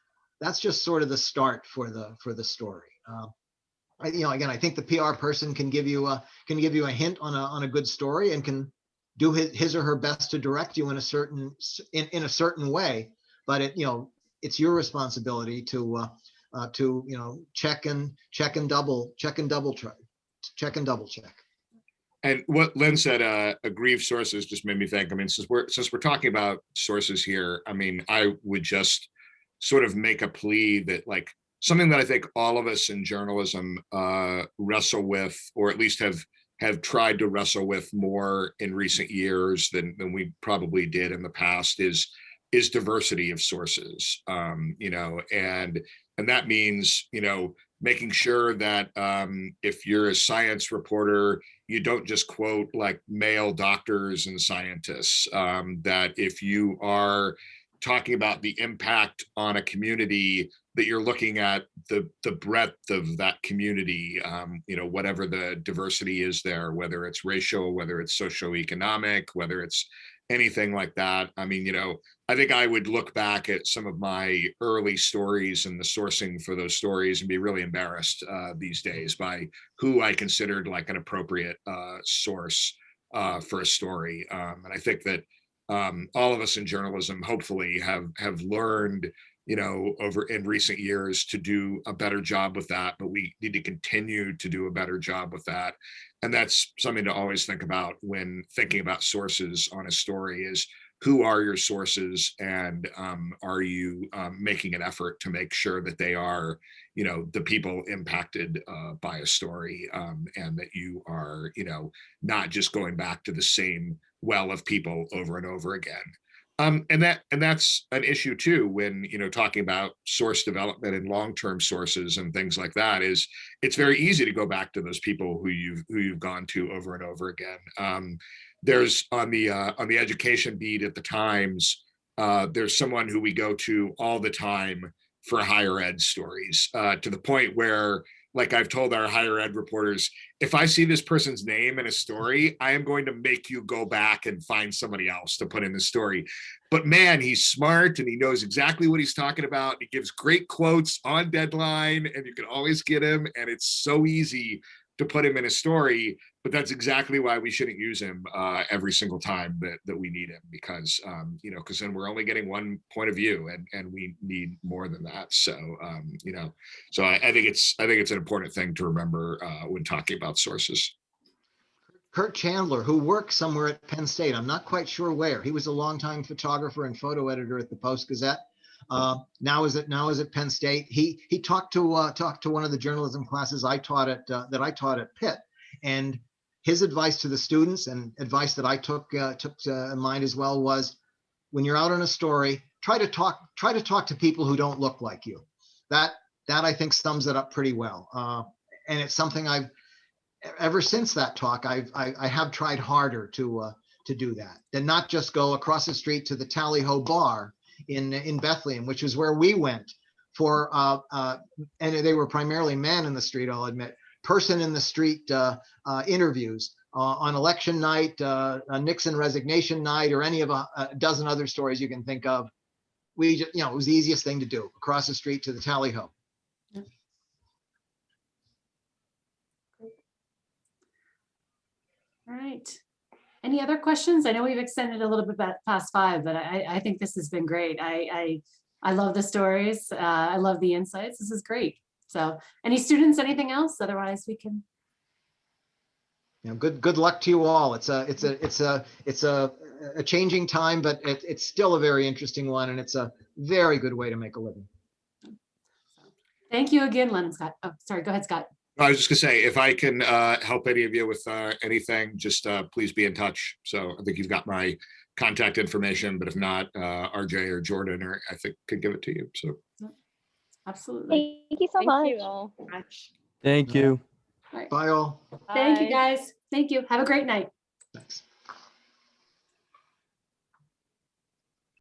start for the story. Again, I think the PR person can give you a hint on a good story, and can do his or her best to direct you in a certain way. But it's your responsibility to check and double check. And what Len said, aggrieved sources, just made me think. I mean, since we're talking about sources here, I mean, I would just sort of make a plea that, like, something that I think all of us in journalism wrestle with, or at least have tried to wrestle with more in recent years than we probably did in the past, is diversity of sources. And that means, making sure that if you're a science reporter, you don't just quote like male doctors and scientists, that if you are talking about the impact on a community, that you're looking at the breadth of that community, whatever the diversity is there, whether it's racial, whether it's socioeconomic, whether it's anything like that. I mean, I think I would look back at some of my early stories and the sourcing for those stories and be really embarrassed these days by who I considered like an appropriate source for a story. And I think that all of us in journalism hopefully have learned, over in recent years to do a better job with that, but we need to continue to do a better job with that. And that's something to always think about when thinking about sources on a story is who are your sources, and are you making an effort to make sure that they are, the people impacted by a story, and that you are, not just going back to the same well of people over and over again. And that's an issue too when talking about source development and long-term sources and things like that. Is it's very easy to go back to those people who you've gone to over and over again. There's on the education beat at the Times, there's someone who we go to all the time for higher ed stories, to the point where, like I've told our higher ed reporters, if I see this person's name in a story, I am going to make you go back and find somebody else to put in the story. But man, he's smart and he knows exactly what he's talking about. He gives great quotes on deadline and you can always get him. And it's so easy to put him in a story, but that's exactly why we shouldn't use him every single time that we need him, because because then we're only getting one point of view, and we need more than that. So so I think it's an important thing to remember when talking about sources. Kurt Chandler, who works somewhere at Penn State, I'm not quite sure where. He was a longtime photographer and photo editor at the Post-Gazette. Now is at Penn State. He talked to one of the journalism classes I taught at Pitt, and his advice to the students, and advice that I took in mind as well, was when you're out on a story, try to talk to people who don't look like you. That I think sums it up pretty well. And it's something I've ever since that talk I have tried harder to do that, and not just go across the street to the Tally Ho bar in Bethlehem, which is where we went for, and they were primarily man in the street, I'll admit, person in the street interviews on election night, Nixon resignation night, or any of a dozen other stories you can think of. We just, it was the easiest thing to do, across the street to the Tally Ho. All right. Any other questions? I know we've extended a little bit past 5, but I think this has been great. I love the stories. I love the insights. This is great. So any students, anything else? Otherwise we can. Good luck to you all. It's a changing time, but it's still a very interesting one, and it's a very good way to make a living. Thank you again, Len and Scott. Oh, sorry, go ahead, Scott. I was just gonna say, if I can help any of you with anything, just please be in touch. So I think you've got my contact information, but if not, RJ or Jordan, or I think could give it to you. So absolutely. Thank you so much. You all. Thank you. Bye all. Thank you guys. Thank you. Have a great night. Thanks.